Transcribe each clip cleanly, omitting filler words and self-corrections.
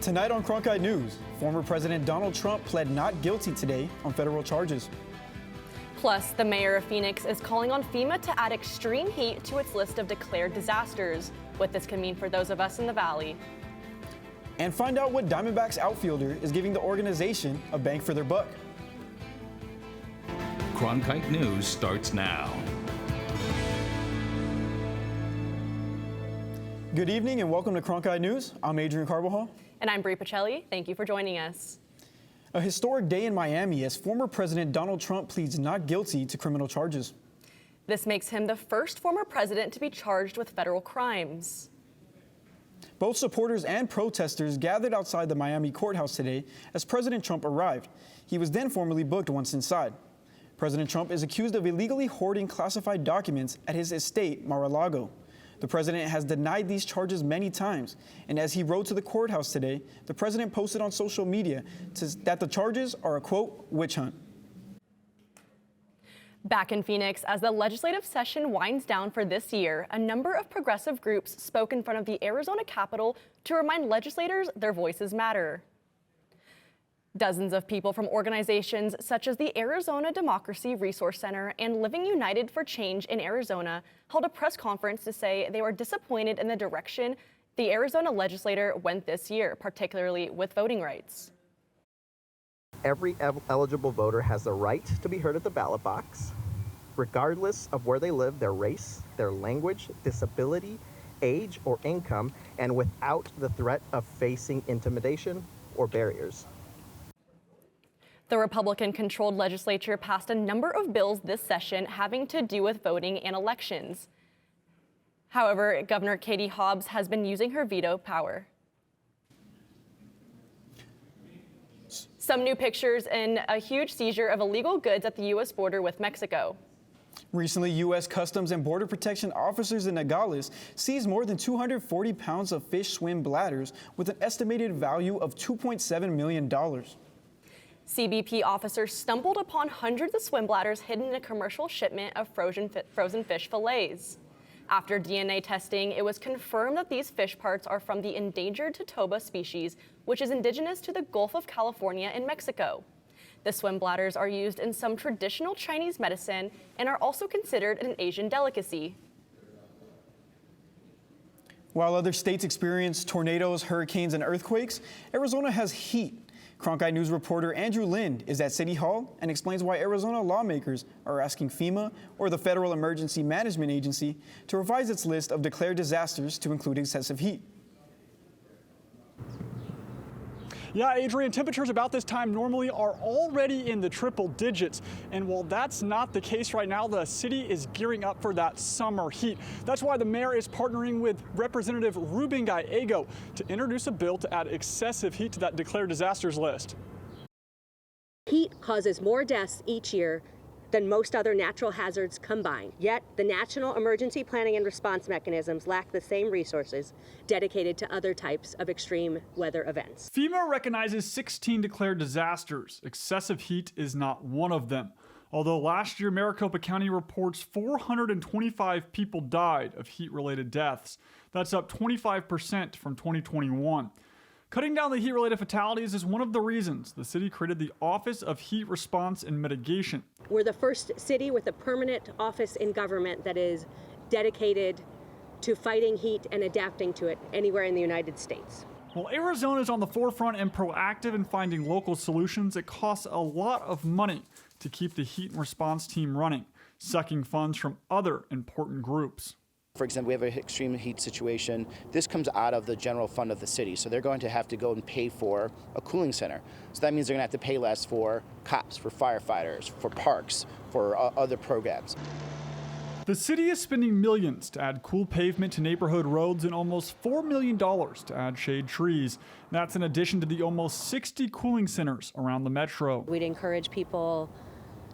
Tonight on Cronkite News, former President Donald Trump pled not guilty today on federal charges. Plus, the mayor of Phoenix is calling on FEMA to add extreme heat to its list of declared disasters. What this can mean for those of us in the valley. And find out what Diamondbacks outfielder is giving the organization a bang for their buck. Cronkite News starts now. Good evening and welcome to Cronkite News. I'm Adrian Carbajal. And I'm Bree Pacelli. Thank you for joining us. A historic day in Miami as former President Donald Trump pleads not guilty to criminal charges. This makes him the first former president to be charged with federal crimes. Both supporters and protesters gathered outside the Miami courthouse today as President Trump arrived. He was then formally booked once inside. President Trump is accused of illegally hoarding classified documents at his estate, Mar-a-Lago. The president has denied these charges many times, and as he rode to the courthouse today, the president posted on social media that the charges are a, quote, witch hunt. Back in Phoenix, as the legislative session winds down for this year, a number of progressive groups spoke in front of the Arizona Capitol to remind legislators their voices matter. Dozens of people from organizations such as the Arizona Democracy Resource Center and Living United for Change in Arizona held a press conference to say they were disappointed in the direction the Arizona legislature went this year, particularly with voting rights. Every eligible voter has the right to be heard at the ballot box, regardless of where they live, their race, their language, disability, age, or income, and without the threat of facing intimidation or barriers. The Republican-controlled legislature passed a number of bills this session having to do with voting and elections. However, Governor Katie Hobbs has been using her veto power. Some new pictures and a huge seizure of illegal goods at the U.S. border with Mexico. Recently, U.S. Customs and Border Protection officers in Nogales seized more than 240 pounds of fish swim bladders with an estimated value of $2.7 million. CBP officers stumbled upon hundreds of swim bladders hidden in a commercial shipment of frozen fish fillets. After DNA testing, it was confirmed that these fish parts are from the endangered Totoba species, which is indigenous to the Gulf of California in Mexico. The swim bladders are used in some traditional Chinese medicine and are also considered an Asian delicacy. While other states experience tornadoes, hurricanes, and earthquakes, Arizona has heat. Cronkite News reporter Andrew Lind is at City Hall and explains why Arizona lawmakers are asking FEMA, or the Federal Emergency Management Agency, to revise its list of declared disasters to include excessive heat. Yeah, Adrian, temperatures about this time normally are already in the triple digits. And while that's not the case right now, the city is gearing up for that summer heat. That's why the mayor is partnering with Representative Ruben Gallego to introduce a bill to add excessive heat to that declared disasters list. Heat causes more deaths each year than most other natural hazards combined. Yet, the National Emergency Planning and Response mechanisms lack the same resources dedicated to other types of extreme weather events. FEMA recognizes 16 declared disasters. Excessive heat is not one of them. Although last year, Maricopa County reports 425 people died of heat-related deaths. That's up 25% from 2021. Cutting down the heat-related fatalities is one of the reasons the city created the Office of Heat Response and Mitigation. We're the first city with a permanent office in government that is dedicated to fighting heat and adapting to it anywhere in the United States. While Arizona is on the forefront and proactive in finding local solutions, it costs a lot of money to keep the heat and response team running, sucking funds from other important groups. For example, we have an extreme heat situation. This comes out of the general fund of the city, so they're going to have to go and pay for a cooling center. So that means they're going to have to pay less for cops, for firefighters, for parks, for other programs. The city is spending millions to add cool pavement to neighborhood roads and almost $4 million to add shade trees. That's in addition to the almost 60 cooling centers around the metro. We'd encourage people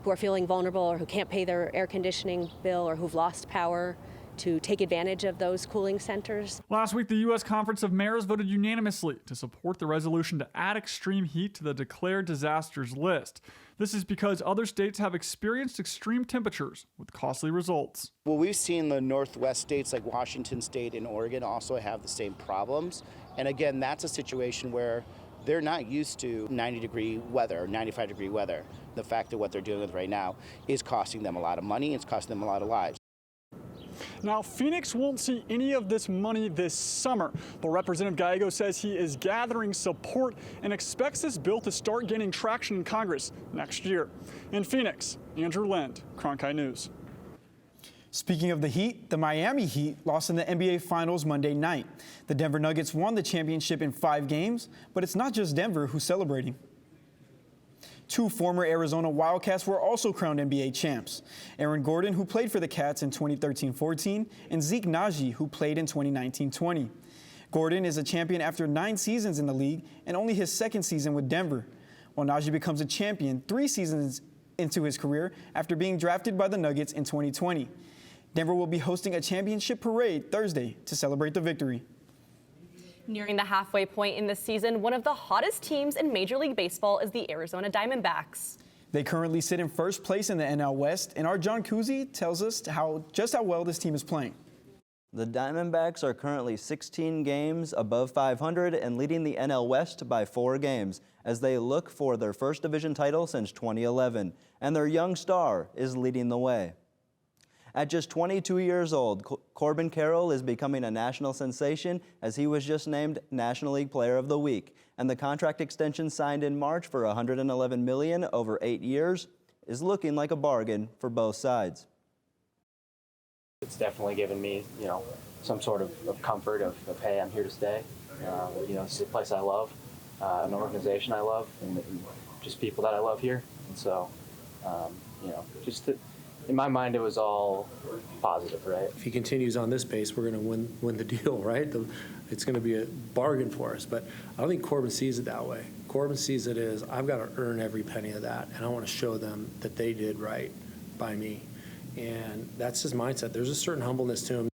who are feeling vulnerable or who can't pay their air conditioning bill or who've lost power to take advantage of those cooling centers. Last week, the U.S. Conference of Mayors voted unanimously to support the resolution to add extreme heat to the declared disasters list. This is because other states have experienced extreme temperatures with costly results. Well, we've seen the Northwest states like Washington State and Oregon also have the same problems. And again, that's a situation where they're not used to 90-degree weather or 95-degree weather. The fact that what they're dealing with right now is costing them a lot of money, it's costing them a lot of lives. Now, Phoenix won't see any of this money this summer, but Representative Gallego says he is gathering support and expects this bill to start gaining traction in Congress next year. In Phoenix, Andrew Lind, Cronkite News. Speaking of the Heat, the Miami Heat lost in the NBA Finals Monday night. The Denver Nuggets won the championship in 5 games, but it's not just Denver who's celebrating. 2 former Arizona Wildcats were also crowned NBA champs. Aaron Gordon, who played for the Cats in 2013-14, and Zeke Naji, who played in 2019-20. Gordon is a champion after 9 seasons in the league and only his 2nd season with Denver, while Naji becomes a champion 3 seasons into his career after being drafted by the Nuggets in 2020. Denver will be hosting a championship parade Thursday to celebrate the victory. Nearing the halfway point in the season, one of the hottest teams in Major League Baseball is the Arizona Diamondbacks. They currently sit in first place in the NL West, and our John Kuzi tells us just how well this team is playing. The Diamondbacks are currently 16 games above 500 and leading the NL West by 4 games as they look for their first division title since 2011, and their young star is leading the way. At just 22 years old, Corbin Carroll is becoming a national sensation as he was just named National League Player of the Week, and the contract extension signed in March for $111 million over 8 years is looking like a bargain for both sides. It's definitely given me, some sort of comfort of, hey, I'm here to stay. This is a place I love, an organization I love, and just people that I love here. And so, in my mind, it was all positive, right? If he continues on this pace, we're going to win the deal, right? It's going to be a bargain for us. But I don't think Corbin sees it that way. Corbin sees it as, I've got to earn every penny of that, and I want to show them that they did right by me. And that's his mindset. There's a certain humbleness to him.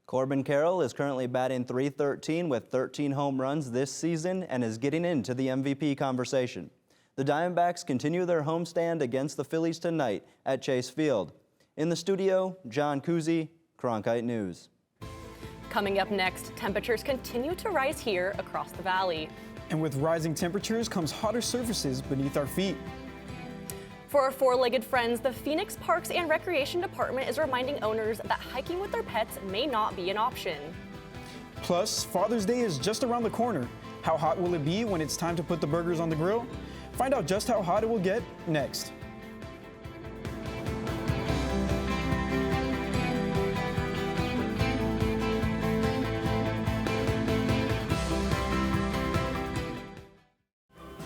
Corbin Carroll is currently batting .313 with 13 home runs this season and is getting into the MVP conversation. The Diamondbacks continue their homestand against the Phillies tonight at Chase Field. In the studio, John Kuzi, Cronkite News. Coming up next, temperatures continue to rise here across the valley. And with rising temperatures comes hotter surfaces beneath our feet. For our 4-legged friends, the Phoenix Parks and Recreation Department is reminding owners that hiking with their pets may not be an option. Plus, Father's Day is just around the corner. How hot will it be when it's time to put the burgers on the grill? Find out just how hot it will get next.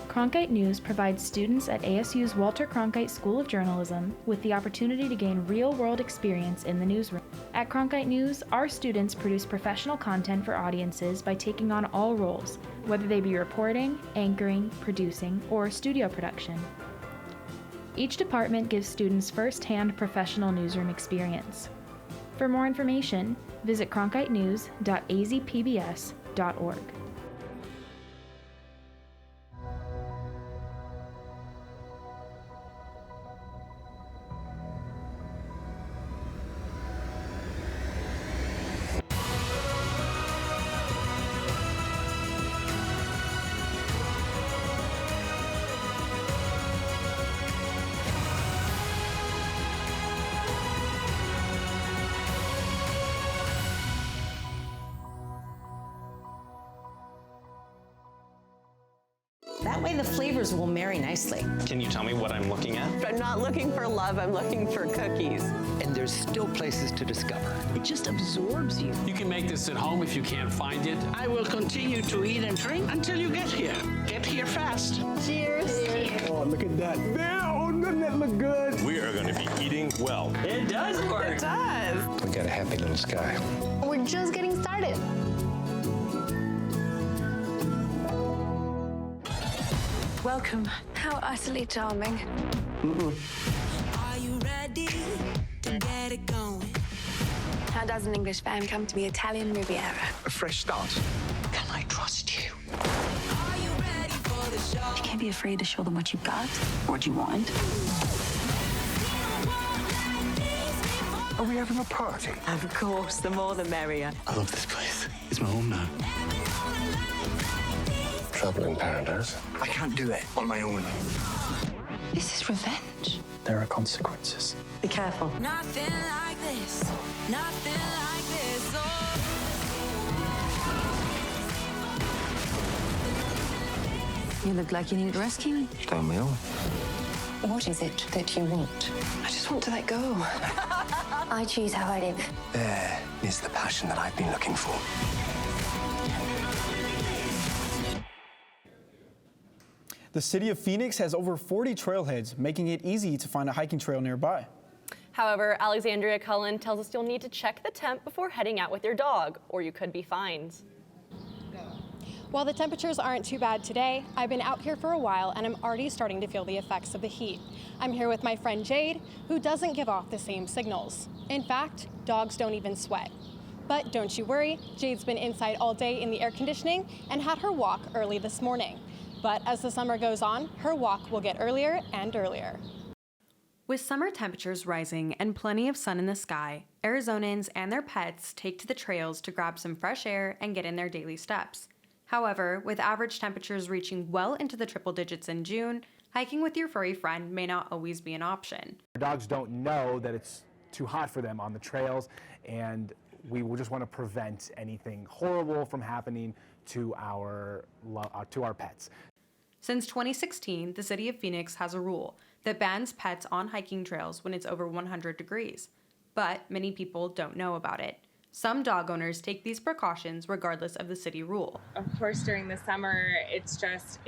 Cronkite News provides students at ASU's Walter Cronkite School of Journalism with the opportunity to gain real-world experience in the newsroom. At Cronkite News, our students produce professional content for audiences by taking on all roles, whether they be reporting, anchoring, producing, or studio production. Each department gives students first-hand professional newsroom experience. For more information, visit cronkitenews.azpbs.org. That way the flavors will marry nicely. Can you tell me what I'm looking at? I'm not looking for love, I'm looking for cookies. And there's still places to discover. It just absorbs you. You can make this at home if you can't find it. I will continue to eat and drink until you get here. Get here fast. Cheers. Oh, look at that. Oh, doesn't that look good? We are going to be eating well. It does work. It does. We got a happy little sky. We're just getting started. Welcome. How utterly charming. Are you ready to get it going? How does an English fan come to be Italian Riviera? A fresh start. Can I trust you? Are you ready for the You can't be afraid to show them what you've got, what you want. Are we having a party? Of course, the more the merrier. I love this place. It's my home now. Trouble in paradise. I can't do it on my own. This is revenge. There are consequences. Be careful. Nothing like this. Nothing like this. Oh. You look like you need rescuing. Tell me all. What is it that you want? I just want to let go. I choose how I live. There is the passion that I've been looking for. The city of Phoenix has over 40 trailheads, making it easy to find a hiking trail nearby. However, Alexandria Cullen tells us you'll need to check the temp before heading out with your dog, or you could be fined. While the temperatures aren't too bad today, I've been out here for a while and I'm already starting to feel the effects of the heat. I'm here with my friend Jade, who doesn't give off the same signals. In fact, dogs don't even sweat. But don't you worry, Jade's been inside all day in the air conditioning and had her walk early this morning. But as the summer goes on, her walk will get earlier and earlier. With summer temperatures rising and plenty of sun in the sky, Arizonans and their pets take to the trails to grab some fresh air and get in their daily steps. However, with average temperatures reaching well into the triple digits in June, hiking with your furry friend may not always be an option. Dogs don't know that it's too hot for them on the trails, and we will just want to prevent anything horrible from happening to our pets. Since 2016, the city of Phoenix has a rule that bans pets on hiking trails when it's over 100 degrees, but many people don't know about it. Some dog owners take these precautions regardless of the city rule. Of course, during the summer, it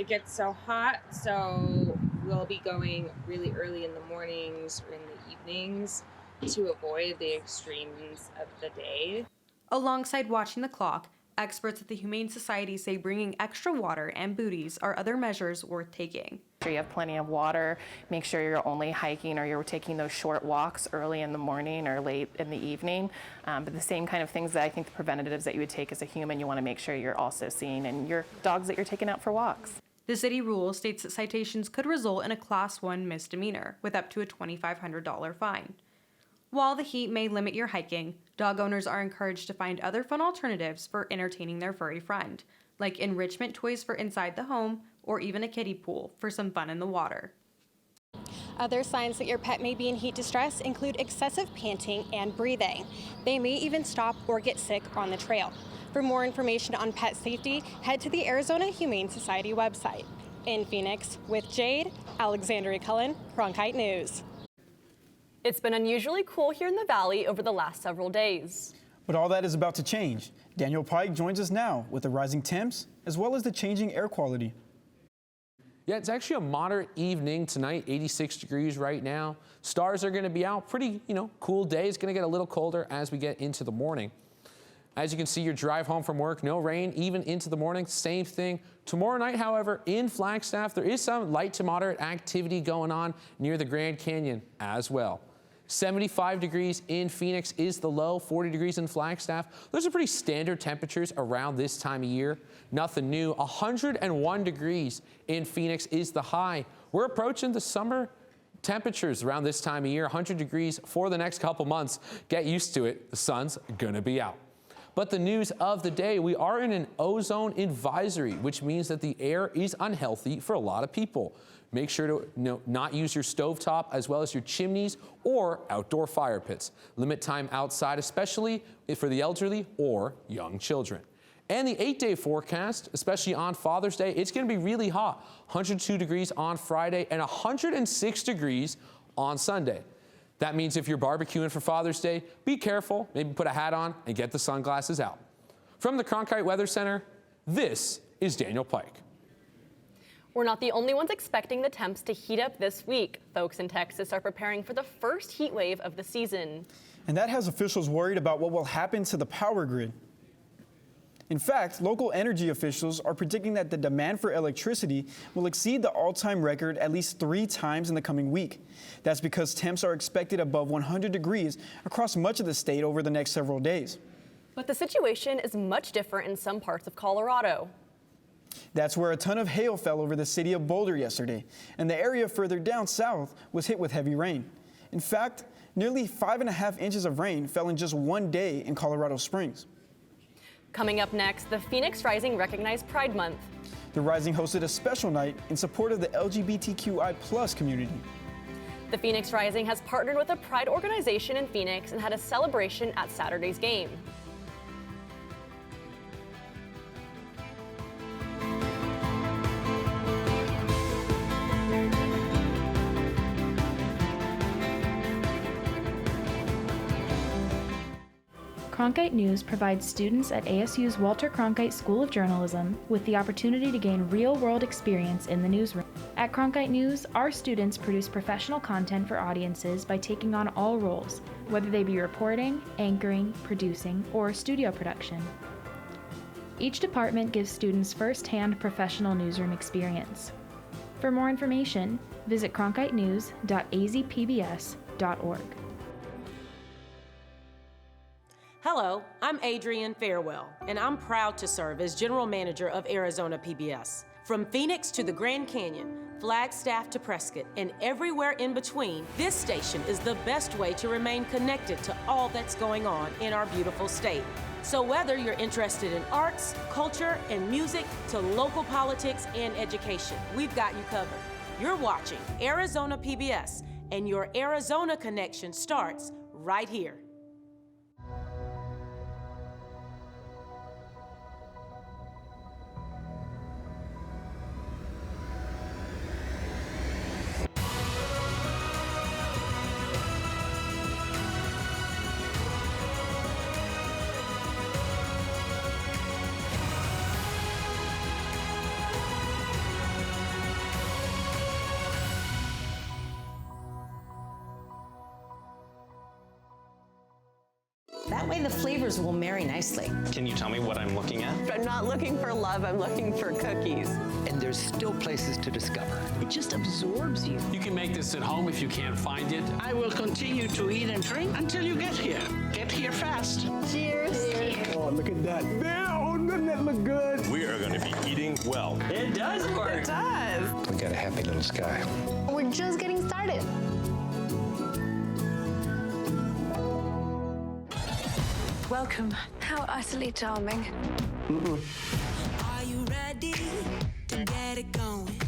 gets so hot, so we'll be going really early in the mornings or in the evenings to avoid the extremes of the day. Alongside watching the clock, experts at the Humane Society say bringing extra water and booties are other measures worth taking. Make sure you have plenty of water. Make sure you're only hiking or you're taking those short walks early in the morning or late in the evening. But the same kind of things that I think the preventatives that you would take as a human, you want to make sure you're also seeing in your dogs that you're taking out for walks. The city rule states that citations could result in a Class 1 misdemeanor with up to a $2,500 fine. While the heat may limit your hiking, dog owners are encouraged to find other fun alternatives for entertaining their furry friend, like enrichment toys for inside the home or even a kiddie pool for some fun in the water. Other signs that your pet may be in heat distress include excessive panting and breathing. They may even stop or get sick on the trail. For more information on pet safety, head to the Arizona Humane Society website. In Phoenix, with Jade, Alexandria Cullen, Cronkite News. It's been unusually cool here in the valley over the last several days. But all that is about to change. Daniel Pike joins us now with the rising temps as well as the changing air quality. Yeah, it's actually a moderate evening tonight, 86 degrees right now. Stars are going to be out, pretty, cool day. It's going to get a little colder as we get into the morning. As you can see, your drive home from work, no rain, even into the morning, same thing. Tomorrow night, however, in Flagstaff, there is some light to moderate activity going on near the Grand Canyon as well. 75 degrees in Phoenix is the low, 40 degrees in Flagstaff. Those are pretty standard temperatures around this time of year. Nothing new. 101 degrees in Phoenix is the high. We're approaching the summer temperatures around this time of year, 100 degrees for the next couple months. Get used to it. The sun's gonna be out. But the news of the day, we are in an ozone advisory, which means that the air is unhealthy for a lot of people. Make sure to not use your stovetop as well as your chimneys or outdoor fire pits. Limit time outside, especially for the elderly or young children. And the 8-day forecast, especially on Father's Day, it's going to be really hot. 102 degrees on Friday and 106 degrees on Sunday. That means if you're barbecuing for Father's Day, be careful, maybe put a hat on and get the sunglasses out. From the Cronkite Weather Center, this is Daniel Pike. We're not the only ones expecting the temps to heat up this week. Folks in Texas are preparing for the first heat wave of the season. And that has officials worried about what will happen to the power grid. In fact, local energy officials are predicting that the demand for electricity will exceed the all-time record at least 3 times in the coming week. That's because temps are expected above 100 degrees across much of the state over the next several days. But the situation is much different in some parts of Colorado. That's where a ton of hail fell over the city of Boulder yesterday, and the area further down south was hit with heavy rain. In fact, nearly 5.5 inches of rain fell in just one day in Colorado Springs. Coming up next, the Phoenix Rising recognized Pride Month. The Rising hosted a special night in support of the LGBTQI+ community. The Phoenix Rising has partnered with a Pride organization in Phoenix and had a celebration at Saturday's game. Cronkite News provides students at ASU's Walter Cronkite School of Journalism with the opportunity to gain real-world experience in the newsroom. At Cronkite News, our students produce professional content for audiences by taking on all roles, whether they be reporting, anchoring, producing, or studio production. Each department gives students first-hand professional newsroom experience. For more information, visit cronkitenews.azpbs.org. Hello, I'm Adrienne Farewell, and I'm proud to serve as General Manager of Arizona PBS. From Phoenix to the Grand Canyon, Flagstaff to Prescott, and everywhere in between, this station is the best way to remain connected to all that's going on in our beautiful state. So whether you're interested in arts, culture, and music, to local politics and education, we've got you covered. You're watching Arizona PBS, and your Arizona connection starts right here. That way the flavors will marry nicely. Can you tell me what I'm looking at? I'm not looking for love, I'm looking for cookies. And there's still places to discover. It just absorbs you. You can make this at home if you can't find it. I will continue to eat and drink until you get here. Get here fast. Cheers. Oh, look at that. Oh, doesn't that look good? We are going to be eating well. It does work. It does. We got a happy little sky. We're just getting started. Welcome. How utterly charming. Are you ready to get it going?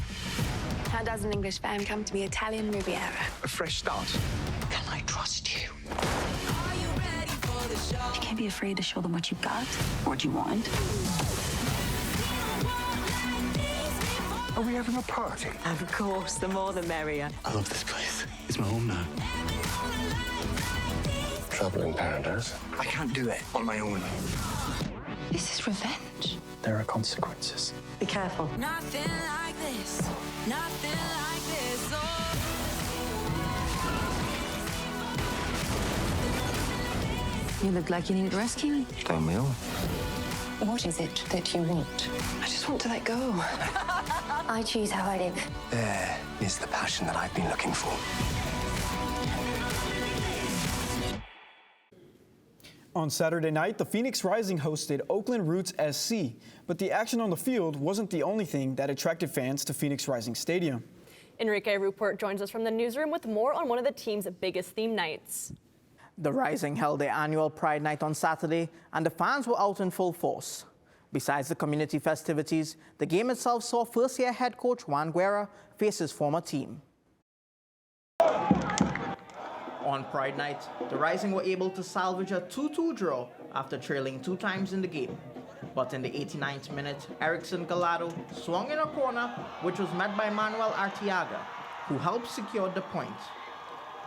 How does an English fan come to be Italian Riviera? A fresh start. Can I trust you? Are you ready for the show? You can't be afraid to show them what you've got, what you want. Are we having a party? Of course, the more the merrier. I love this place. It's my home now. Trouble in paradise. I can't do it on my own. This is revenge. There are consequences. Be careful. Nothing like this. Nothing like this. Oh. You look like you need rescuing. Don't we all? What is it that you want? I just want to let go. I choose how I live. There is the passion that I've been looking for. On Saturday night, the Phoenix Rising hosted Oakland Roots SC, but the action on the field wasn't the only thing that attracted fans to Phoenix Rising Stadium. Enrique Rupert joins us from the newsroom with more on one of the team's biggest theme nights. The Rising held their annual Pride Night on Saturday, and the fans were out in full force. Besides the community festivities, the game itself saw first-year head coach Juan Guerra face his former team. On Pride Night, the Rising were able to salvage a 2-2 draw after trailing 2 times in the game. But in the 89th minute, Erickson Gallardo swung in a corner, which was met by Manuel Arteaga, who helped secure the point.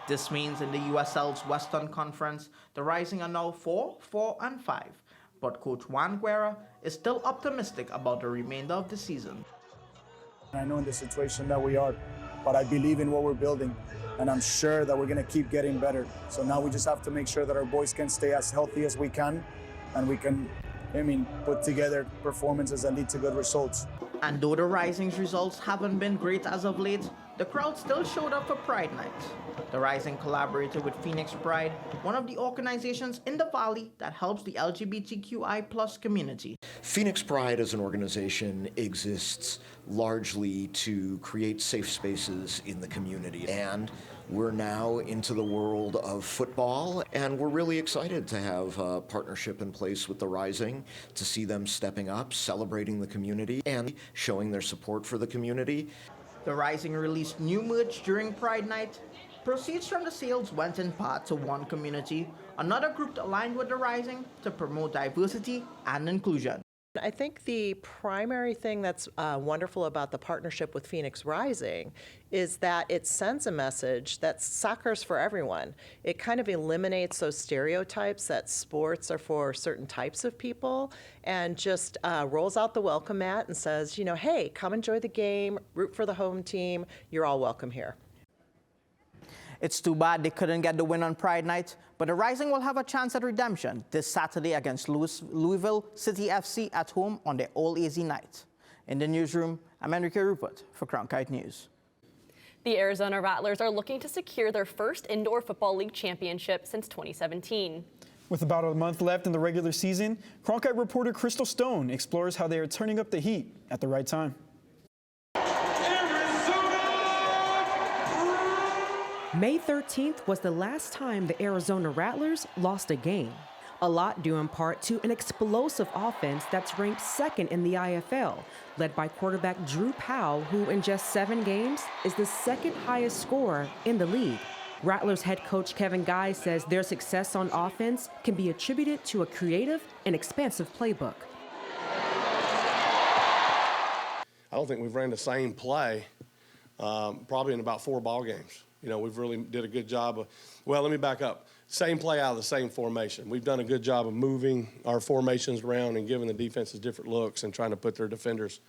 This means in the USL's Western Conference, the Rising are now 4-4-5, but Coach Juan Guerra is still optimistic about the remainder of the season. I know in the situation that we are, but I believe in what we're building, and I'm sure that we're going to keep getting better. So now we just have to make sure that our boys can stay as healthy as we can, and we can, put together performances that lead to good results. And though the Rising's results haven't been great as of late, the crowd still showed up for Pride Night. The Rising collaborated with Phoenix Pride, one of the organizations in the Valley that helps the LGBTQI+ community. Phoenix Pride as an organization exists largely to create safe spaces in the community, and we're now into the world of football, and we're really excited to have a partnership in place with the Rising, to see them stepping up, celebrating the community, and showing their support for the community. The Rising released new merch during Pride Night. Proceeds from the sales went in part to one community, another group aligned with the Rising to promote diversity and inclusion. I think the primary thing that's wonderful about the partnership with Phoenix Rising is that it sends a message that soccer's for everyone. It kind of eliminates those stereotypes that sports are for certain types of people, and just rolls out the welcome mat and says, you know, hey, come enjoy the game, root for the home team, you're all welcome here. It's too bad they couldn't get the win on Pride Night, but the Rising will have a chance at redemption this Saturday against Louisville City FC at home on their All AZ night. In the newsroom, I'm Enrique Rupert for Cronkite News. The Arizona Rattlers are looking to secure their first Indoor Football League championship since 2017. With about a month left in the regular season, Cronkite reporter Crystal Stone explores how they are turning up the heat at the right time. May 13th was the last time the Arizona Rattlers lost a game. A lot due in part to an explosive offense that's ranked second in the IFL, led by quarterback Drew Powell, who in just 7 games is the second highest scorer in the league. Rattlers head coach Kevin Guy says their success on offense can be attributed to a creative and expansive playbook. I don't think we've ran the same play probably in about 4 ball games. You know, we've really did a good job of, well, let me back up. Same play out of the same formation. We've done a good job of moving our formations around and giving the defenses different looks and trying to put their defenders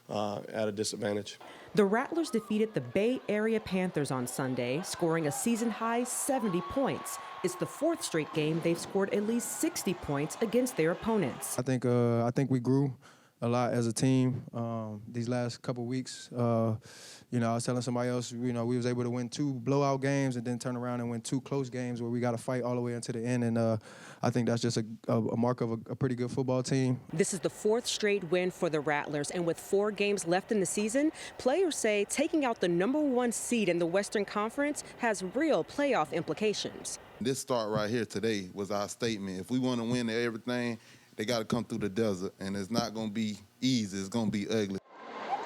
at a disadvantage. The Rattlers defeated the Bay Area Panthers on Sunday, scoring a season-high 70 points. It's the 4th straight game they've scored at least 60 points against their opponents. I think we grew a lot as a team these last couple weeks. You know, I was telling somebody else, you know, we was able to win 2 blowout games and then turn around and win 2 close games where we got to fight all the way into the end. And I think that's just a mark of a pretty good football team. This is the 4th straight win for the Rattlers, and with 4 games left in the season, players say taking out the #1 seed in the Western Conference has real playoff implications. This start right here today was our statement. If we want to win everything, they got to come through the desert, and it's not going to be easy. It's going to be ugly.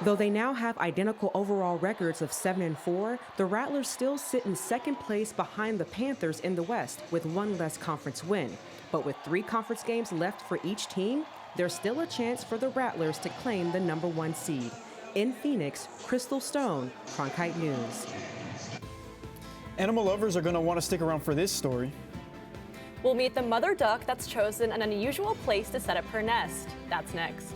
Though they now have identical overall records of 7-4, the Rattlers still sit in 2nd place behind the Panthers in the West with 1 less conference win. But with 3 conference games left for each team, there's still a chance for the Rattlers to claim the #1 seed. In Phoenix, Crystal Stone, Cronkite News. Animal lovers are going to want to stick around for this story. We'll meet the mother duck that's chosen an unusual place to set up her nest. That's next.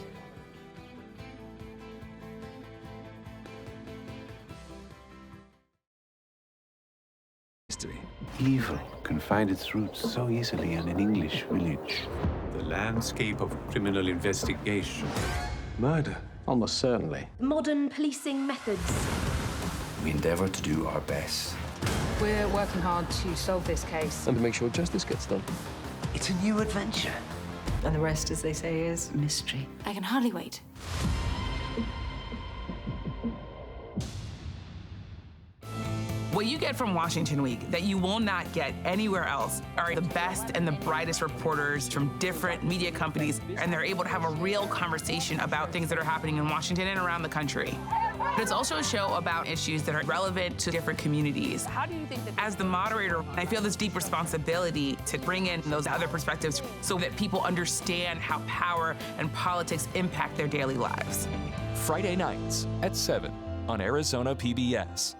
Evil can find its roots so easily in an English village. The landscape of criminal investigation. Murder, almost certainly. Modern policing methods. We endeavor to do our best. We're working hard to solve this case. And to make sure justice gets done. It's a new adventure. And the rest, as they say, is mystery. I can hardly wait. What you get from Washington Week that you will not get anywhere else are the best and the brightest reporters from different media companies, and they're able to have a real conversation about things that are happening in Washington and around the country. But it's also a show about issues that are relevant to different communities. How do you think that, as the moderator, I feel this deep responsibility to bring in those other perspectives so that people understand how power and politics impact their daily lives? Friday nights at 7 on Arizona PBS.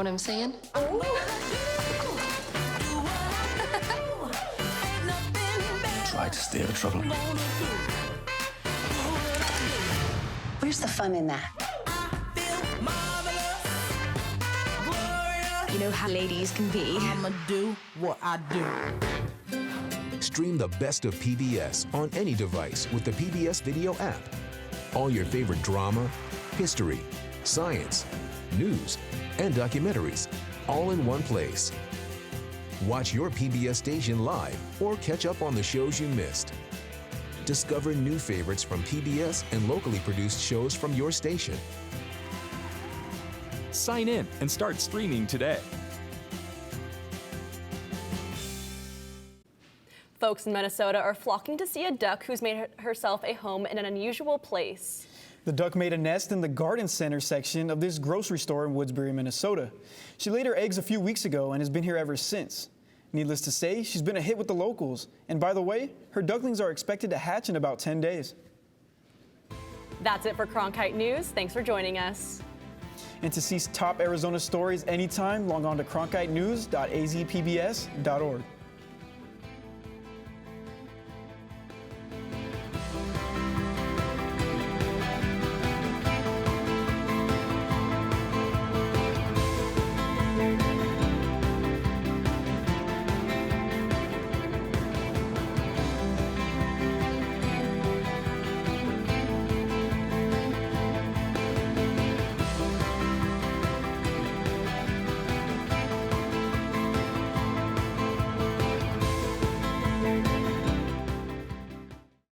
what I'm saying? Try to steer the trouble. Where's the fun in that? You know how ladies can be. I'ma do what I do. Stream the best of PBS on any device with the PBS Video app. All your favorite drama, history, science, news, and documentaries, all in one place. Watch your PBS station live or catch up on the shows you missed. Discover new favorites from PBS and locally produced shows from your station. Sign in and start streaming today. Folks in Minnesota are flocking to see a duck who's made herself a home in an unusual place. The duck made a nest in the garden center section of this grocery store in Woodsbury, Minnesota. She laid her eggs a few weeks ago and has been here ever since. Needless to say, she's been a hit with the locals. And by the way, her ducklings are expected to hatch in about 10 days. That's it for Cronkite News. Thanks for joining us. And to see top Arizona stories anytime, log on to cronkitenews.azpbs.org.